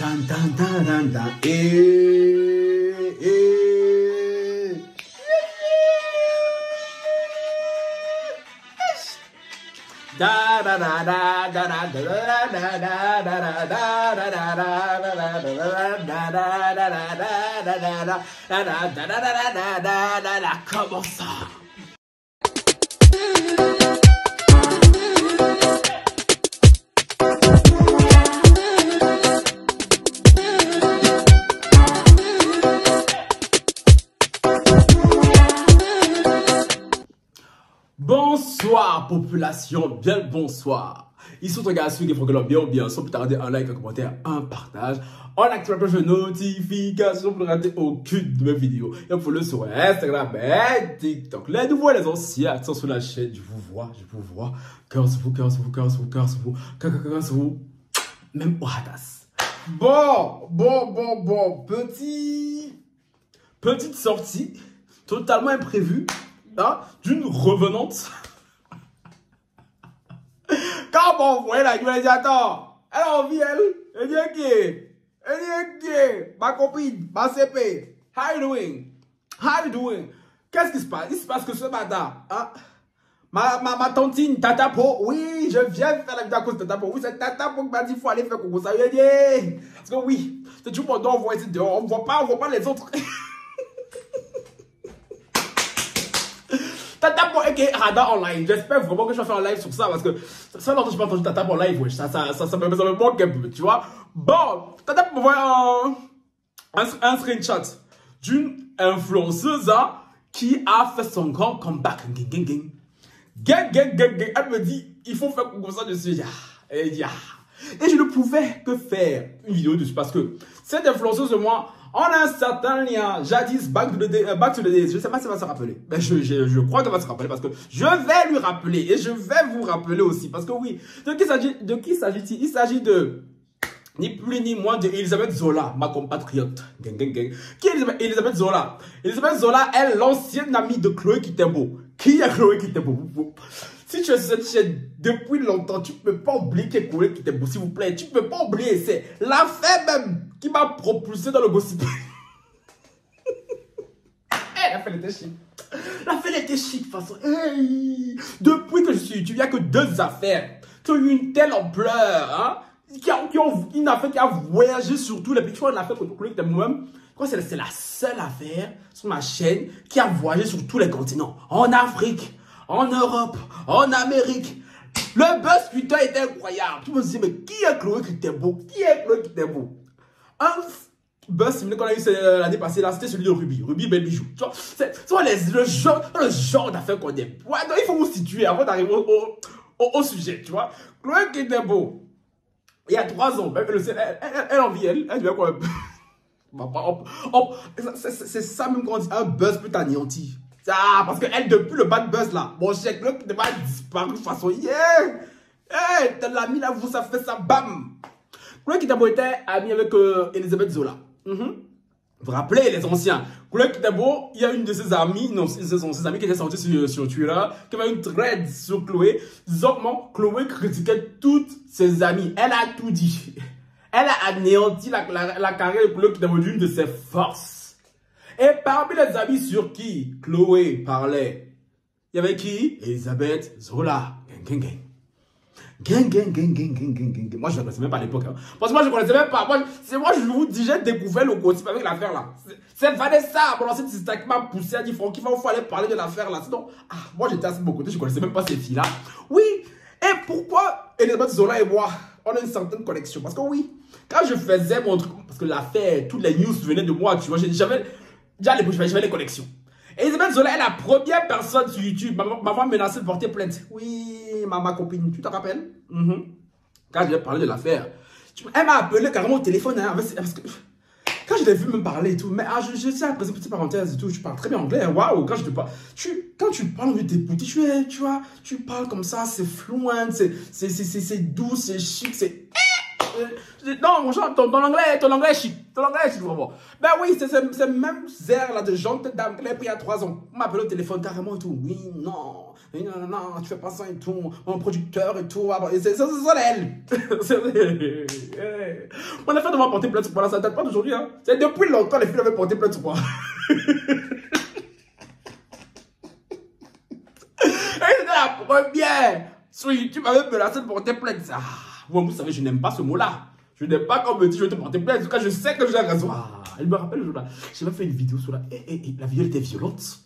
Tan tan tan tan tan. Da da da da da da da da da da da da da. Comment ça? Bonsoir population, bien le bonsoir. Ici ton gars qui faut que l'on bien ou bien sans plus tarder un like, un commentaire, un partage. On active la cloche de notification pour ne rater aucune de mes vidéos. Et vous le sur Instagram et TikTok. Les nouveaux et les anciens sont sur la chaîne. Je vous vois. Cœur sur vous, cœur sur vous, cœur sur vous, cœur sur vous, cœur sur vous. Même au hadas. Bon. Petite sortie totalement imprévue. Hein, d'une revenante. Quand on voit la gueule, elle dit attends, elle a envie, elle dit ok, ma copine, ma CP, how you doing? Qu'est-ce qui se passe? Il se passe que ce matin, hein, ma tantine, Tatapo, oui, je viens faire la vidéo à cause de Tatapo, oui, c'est Tatapo qui m'a dit, il faut aller faire coucou, ça y est, parce que oui, c'est tout le monde, on voit ici dehors, on voit pas les autres. Tatapo aka Radar en live. J'espère vraiment que je vais faire un live sur ça parce que ça longtemps je pas entendu Tatapo en live, wesh. Ça me manque un peu, tu vois. Bon, Tatapo m'envoie un screenshot d'une influenceuse qui a fait son grand comeback. Gang. Elle me dit, il faut faire comme ça dessus. Et je ne pouvais que faire une vidéo dessus parce que cette influenceuse, moi, on a un certain lien, jadis, back to the days. Je ne sais pas si elle va se rappeler. Mais je crois qu'elle va se rappeler parce que je vais lui rappeler et je vais vous rappeler aussi. Parce que oui, de qui s'agit-il? Il s'agit de ni plus ni moins de Elisabeth Zola, ma compatriote. Gang. Qui est Elisabeth Zola? Elisabeth Zola est l'ancienne amie de Chloé Kitembo. Qui est Chloé Kitembo? Si tu es sur cette chaîne depuis longtemps, tu ne peux pas oublier que Chloé Kitembo, s'il vous plaît. Tu ne peux pas oublier. C'est l'affaire même qui m'a propulsé dans le gossip. L'affaire était chic. L'affaire était chic, de toute façon. Hey, depuis que je suis YouTube, il n'y a que deux affaires qui ont eu une telle ampleur. Hein, une affaire qui a voyagé sur tous les pays. Tu vois, une affaire que Chloé Kitembo même. C'est la seule affaire sur ma chaîne qui a voyagé sur tous les continents. En Afrique, en Europe, en Amérique. Le buzz Twitter était incroyable. Tout le monde se dit, mais qui est Chloé Kitembo? Un buzz similaire qu'on a eu l'année passée, là, c'était celui de Ruby Belle Bijou. C'est le genre d'affaires qu'on aime. Ouais, donc il faut vous situer avant d'arriver au sujet, tu vois. Chloé Kitembo, il y a 3 ans, elle en vit, elle devient quoi? C'est ça même qu'on dit, un buzz peut t'anéantir. Ah, parce qu'elle, depuis le bad buzz là, mon chèque, là, qui ne va pas disparaître de toute façon. Hey, t'as l'ami là, vous, ça fait ça, bam. Chloé Kitembo était amie avec Elisabeth Zola. Vous vous rappelez, les anciens. Chloé Kitembo, il y a une de ses amies, ses amis qui était sortie sur Twitter, qui avait une thread sur Chloé, disant comment Chloé critiquait toutes ses amies. Elle a tout dit. Elle a anéanti la carrière de Chloé Kitembo d'une de ses forces. Et parmi les amis sur qui Chloé parlait, il y avait qui? Elisabeth Zola. Gang. Moi, je ne connaissais même pas à l'époque. Hein. Parce que moi, je ne connaissais même pas. Moi, je vous dis, j'ai découvert le gossip avec l'affaire là. C'est Vanessa, mon ancienne sister, qui m'a poussé à dire, Francky, il faut aller parler de l'affaire là. Sinon, moi, j'étais assis de mon côté, je ne connaissais même pas ces filles là. Oui. Et pourquoi Elisabeth Zola et moi, on a une certaine connexion? Parce que oui, quand je faisais mon truc, parce que l'affaire, toutes les news venaient de moi, tu vois, j'avais les connexions. Elisabeth Zola est la première personne sur YouTube m'avoir menacé de porter plainte. Oui, ma copine, tu te rappelles? Quand je lui ai parlé de l'affaire, elle m'a appelé carrément au téléphone. Hein, parce que quand je l'ai vu me parler et tout, mais je sais après une petite parenthèse et tout, je parle très bien anglais. Waouh, quand je te parle, quand tu parles de tes petits, tu vois, tu parles comme ça, c'est fluent, c'est doux, c'est chic, c'est. Non, mon genre, ton anglais est chic. Tu l'engrais, tu vois. Bon. Ben oui, c'est même zère là de gente dame qu'elle a pris il y a 3 ans. On m'appelle au téléphone carrément et tout. Oui, non. Oui, non, non, non, tu fais pas ça et tout. Mon producteur et tout. C'est ça, elle. On a fait de moi porter plainte sur moi. Ça date pas d'aujourd'hui. Hein. C'est depuis longtemps les filles avaient porté plainte sur moi. Et c'était la première. Sur YouTube, avait menacé de porter plainte. Ah, vous savez, je n'aime pas ce mot-là. Je n'aime pas qu'on me dit je vais te porter plainte. En tout cas, je sais que j'ai raison. Ah, elle me rappelle le jour-là. J'ai même fait une vidéo sur la. La vidéo était violente.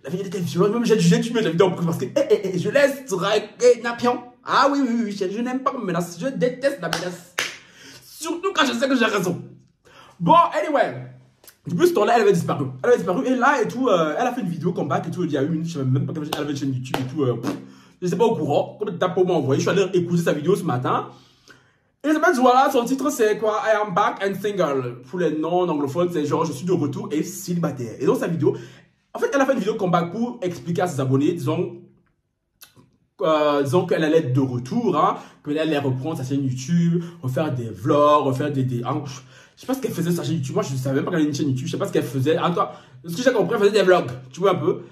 La vidéo était violente. Même j'ai tué la vidéo parce que je laisse draguer Napion. Ah oui, oui, oui. Je n'aime pas qu'on me menace. Je déteste la menace. Surtout quand je sais que j'ai raison. Bon, anyway. Depuis ce temps-là, elle avait disparu. Elle avait disparu. Et là et tout, elle a fait une vidéo comeback et tout. Il y a eu une. Je ne sais même pas qu'elle avait une chaîne YouTube et tout. Je n'étais pas au courant. Comme t'as pour m'envoyer, je suis allé écouter sa vidéo ce matin. Et voilà, son titre c'est quoi? I am back and single. Pour les non-anglophones, c'est genre je suis de retour et célibataire. Et dans sa vidéo, en fait, elle a fait une vidéo comeback pour expliquer à ses abonnés, disons qu'elle allait être de retour, hein, qu'elle allait reprendre sa chaîne YouTube, refaire des vlogs, refaire des je sais pas ce qu'elle faisait sa chaîne YouTube. Moi, je savais même pas qu'elle avait une chaîne YouTube. Je sais pas ce qu'elle faisait. En tout cas, ce que j'ai compris, elle faisait des vlogs. Tu vois un peu.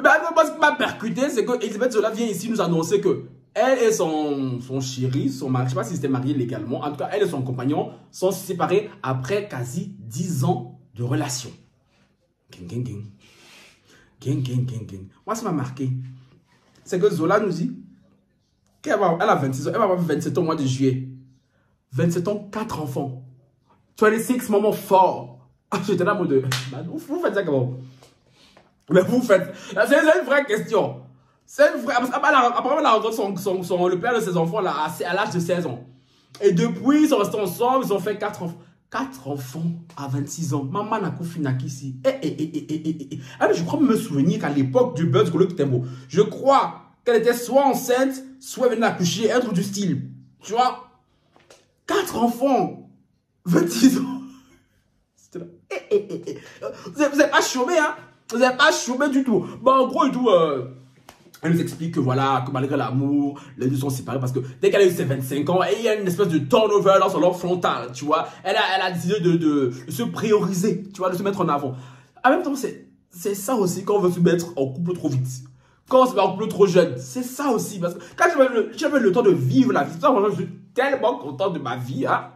Ben, moi, ce qui m'a percuté, c'est que Elisabeth Zola vient ici nous annoncer que elle et son chéri, son mari, je sais pas s'ils étaient mariés légalement, en tout cas, elle et son compagnon sont séparés après quasi 10 ans de relation. Gang, gang, gang. Gang, gang, gang, gang. Moi, ça m'a marqué. C'est que Zola nous dit qu'elle a 26 ans, elle va avoir 27 ans au mois de juillet. 27 ans, 4 enfants. 26 moments forts. J'étais là, mot de. Vous faites ça comment? Mais vous faites. C'est une vraie question. C'est une vraie. Apparemment, elle a rencontré le père de ses enfants là, à l'âge de 16 ans. Et depuis, ils sont restés ensemble, ils ont fait 4 enfants. 4 enfants à 26 ans. Maman n'a qu'au finac ici. Alors, je crois me souvenir qu'à l'époque du buzz Golo Kitembo, je crois qu'elle était soit enceinte, soit venue accoucher, un truc du style. Tu vois? 4 enfants, 26 ans. Vous n'avez pas chômé, hein? Vous n'avez pas chômé du tout. Bon, en gros et tout, elle nous explique que voilà, que malgré l'amour, les deux sont séparés parce que dès qu'elle a eu ses 25 ans, il y a une espèce de turnover dans son lobe frontal, tu vois. Elle a décidé de se prioriser, tu vois, de se mettre en avant. En même temps, c'est ça aussi quand on veut se mettre en couple trop vite. Quand on se met en couple trop jeune, c'est ça aussi. Parce que quand j'avais le temps de vivre la vie, je suis tellement content de ma vie, hein.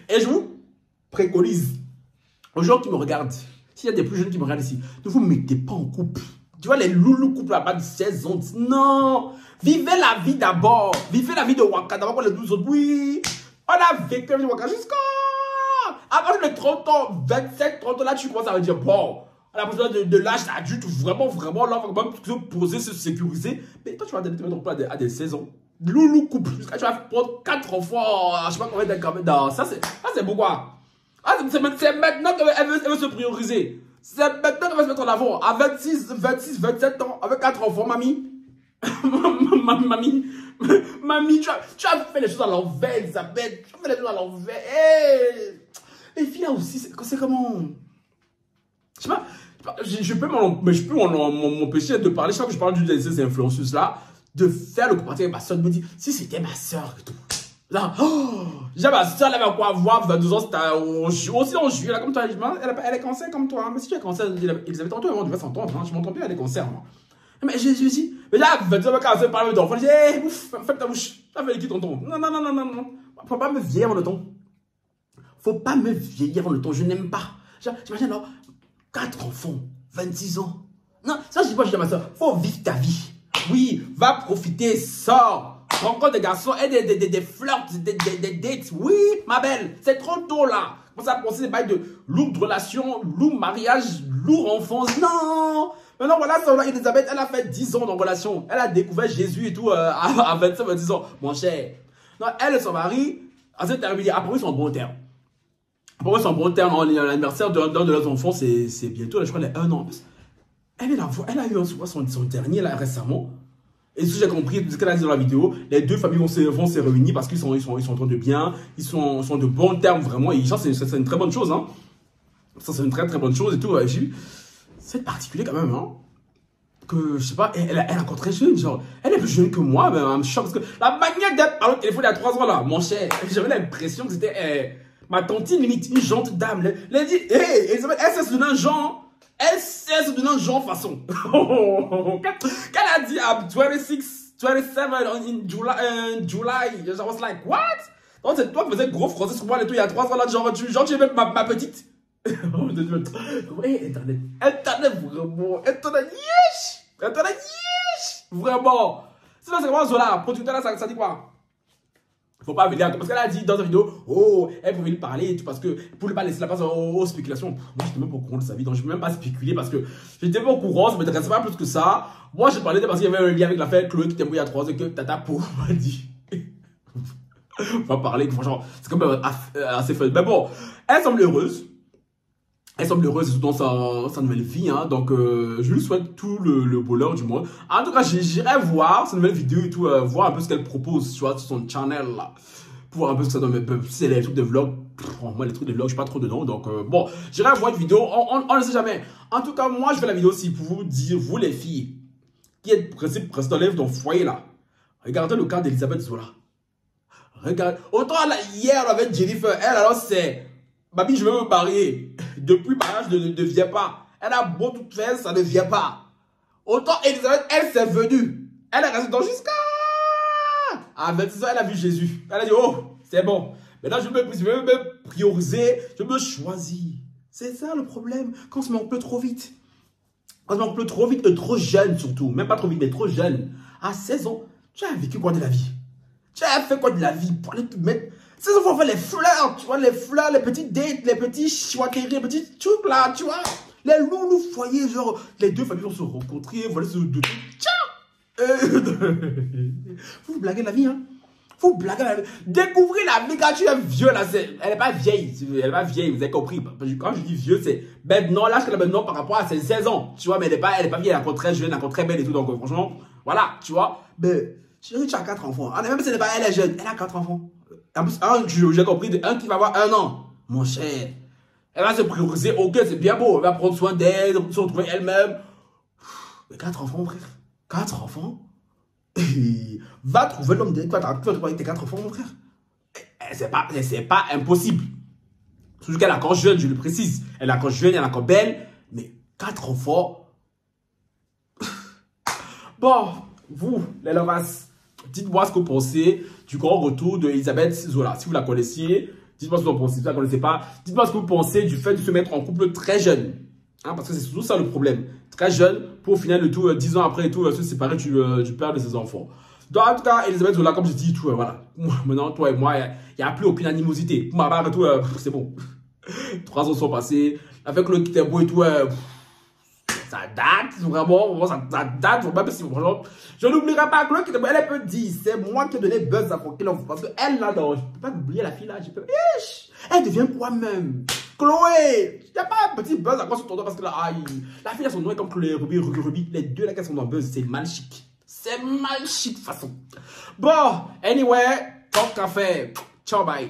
Et je vous préconise aux gens qui me regardent, s'il y a des plus jeunes qui me regardent ici, ne vous mettez pas en couple. Tu vois, les loulous couples là-bas de 16 ans, non, vivez la vie d'abord. Vivez la vie de Waka d'abord pour les 12 autres. Oui, on a vécu la vie de Waka jusqu'à... Après les 30 ans, 27, 30 ans, là, tu commences à me dire, bon, on a besoin de l'âge adulte, vraiment, là, on va même se poser, se sécuriser. Mais toi, tu vas te mettre en couple à des 16 ans. Loulou couple, jusqu'à tu vas prendre 4 enfants, je sais pas combien d'accords. Non, ça, c'est pourquoi. Ah, c'est maintenant qu'elle veut se prioriser. C'est maintenant qu'elle va se mettre en avant. À 26, 27 ans, avec 4 enfants, mamie. Mamie, tu as fait les choses à l'envers, Elisabeth. Tu as fait les choses à l'envers. Hey. Les filles là aussi, c'est comment? Je sais pas, je peux m'empêcher de parler. Chaque fois que je parle de ces influenceuses là, de faire le comparatif avec ma soeur, de me dire, si c'était ma soeur et tout. Là, oh, déjà ma soeur, elle va quoi avoir 22 ans, aussi en juillet, là, comme toi, elle est cancer comme toi, hein. Mais si tu es cancer, Elisabeth, toi, on devait s'entendre, hein. Je m'entends bien, elle est cancer, moi. Mais j'ai dit, mais là, 22 ans, quand elle parle d'enfant, je dis, hé, ouf, fais ta bouche, t'as fait qui tonton? Non. Faut pas me vieillir en le temps. Faut pas me vieillir en le temps, je n'aime pas. J'imagine, alors, 4 enfants, 26 ans. Non, ça, je dis pas, je dis à ma soeur, faut vivre ta vie. Oui, va profiter, sors. Rencontre des garçons et des flirts, des dates. Oui, ma belle, c'est trop tôt là. On s'est pensé des bails de lourdes relations, lourd mariage, lourd enfance. Non. Maintenant, voilà, Elisabeth, elle a fait 10 ans de relation. Elle a découvert Jésus et tout à 25, 26 ans. Mon cher. Non, elle et son mari, c'est terminé. Après, ils sont en bon terme. Après, ils sont en bon terme. L'anniversaire d'un de leurs enfants, c'est bientôt, là, je crois, elle a 1 an. Elle a eu son dernier là récemment. Et ce que j'ai compris, ce qu'elle a dit dans la vidéo, les deux familles vont se réunir parce qu'ils sont en train de bien, ils sont de bons termes vraiment. Et ça, c'est une très bonne chose, hein. Ça, c'est une très bonne chose et tout. C'est particulier quand même, hein. Que, je sais pas, elle est encore très jeune, genre, elle est plus jeune que moi, mais elle me choque parce que la manière d'être par le téléphone il y a 3 ans là, mon cher, j'avais l'impression que c'était, Ma tantine, limite, une gentille dame. Elle a dit, hé, Elisabeth, elle sait se donner un genre. Elle sait se donner un genre façon. Quand elle a dit, I'm 26, 27 in July, I was like, what? Donc c'est toi qui faisais gros français sur moi et tout, il y a 3 ans là, genre tu aimais ma petite. Internet vraiment, Internet yeesh, vraiment. Sinon c'est vraiment Zola, producteur là, ça dit quoi? Faut pas venir, parce qu'elle a dit dans sa vidéo, oh, elle pouvait lui parler, parce que pour ne pas laisser la place aux spéculations. Moi, j'étais même pas au courant de sa vie, donc je ne vais même pas spéculer parce que j'étais pas au courant, ça ne m'intéressait pas plus que ça. Moi, je parlais parce qu'il y avait un lien avec l'affaire Chloé qui était mouillée à 3 heures que Tata Pou m'a dit. On va parler, franchement, c'est quand même assez fun. Mais bon, elle semble heureuse. Elle semble heureuse dans sa nouvelle vie, hein. Donc je lui souhaite tout le bonheur du monde. En tout cas, j'irai voir sa nouvelle vidéo et tout, voir un peu ce qu'elle propose, tu vois, sur son channel là. Pour voir un peu ce que ça donne. C'est les trucs de vlog. Moi, les trucs de vlog, je suis pas trop dedans. Donc bon, j'irai voir une vidéo, on ne sait jamais. En tout cas, moi, je fais la vidéo aussi pour vous dire, vous les filles, qui êtes pressées dans l'élève dans le foyer là. Regardez le cas d'Elisabeth Zola. Regarde, autant là, hier, on avait Jennifer, elle alors c'est... Babi, je veux me marier. Depuis mariage, ne vient pas. Elle a beau tout faire, ça ne vient pas. Autant Elisabeth, elle s'est venue. Elle est restée dans jusqu'à... À 26 ans, elle a vu Jésus. Elle a dit, oh, c'est bon. Maintenant, je veux me prioriser. Je me choisis. C'est ça le problème. Quand on se met en couple trop vite. Quand on se met en couple trop vite et trop jeune surtout. Même pas trop vite, mais trop jeune. À 16 ans, tu as vécu quoi de la vie? Tu as fait quoi de la vie pour aller te mettre... C'est ça, il faut faire les fleurs, tu vois, les fleurs, les petites dates, les petits chouaqueries, les petits trucs là, tu vois. Les loulous foyers, genre, les deux familles vont se rencontrer, voilà, se deux. Tiens! Faut blaguer la vie, hein. Faut blaguer la vie. Découvrez la vie quand tu es vieux, là, elle n'est pas vieille. Elle n'est pas vieille, vous avez compris. Quand je dis vieux, c'est maintenant, l'âge qu'elle a maintenant par rapport à ses 16 ans. Tu vois, mais elle n'est pas vieille, elle est encore très jeune, elle est encore très belle et tout. Donc, franchement, voilà, tu vois. Mais, chérie, tu as 4 enfants. Même si elle est jeune, elle a 4 enfants. En plus, j'ai compris, un qui va avoir 1 an. Mon cher, elle va se prioriser. Ok, c'est bien beau. Elle va prendre soin d'elle, se retrouver elle-même. Mais 4 enfants, frère. 4 enfants. Va trouver l'homme de quoi. Tu vas trouver avec tes 4 enfants, mon frère. C'est pas impossible. Surtout qu'elle est encore jeune, je le précise. Elle est encore jeune, elle est encore belle. Mais 4 enfants. Bon, vous, les lovas. Dites-moi ce que vous pensez du grand retour de Elisabeth Zola. Si vous la connaissiez, dites-moi ce que vous pensez. Si vous ne la connaissez pas, dites-moi ce que vous pensez du fait de se mettre en couple très jeune. Hein, parce que c'est surtout ça le problème. Très jeune, pour au final, le tout, 10 ans après et tout, se séparer du père de ses enfants. Donc, en tout cas, Elisabeth Zola, comme je dis, tout, voilà. Maintenant, toi et moi, il n'y a plus aucune animosité. Pour ma part et tout, c'est bon. 3 ans sont passés. Avec le qui était beau et tout, ça date, vraiment, ça date, même si, franchement, je n'oublierai pas Chloé qui elle peut dire, c'est moi qui ai donné buzz à Pokémon, parce qu'elle, là, je ne peux pas oublier la fille, là, elle devient quoi même? Chloé, il n'y a pas un petit buzz à quoi sur ton dos, parce que là, aïe, la fille a son nom comme Chloé, Ruby, les deux là qui sont dans buzz, c'est mal chic. C'est mal chic, de toute façon. Bon, anyway, tant qu'à faire, ciao, bye.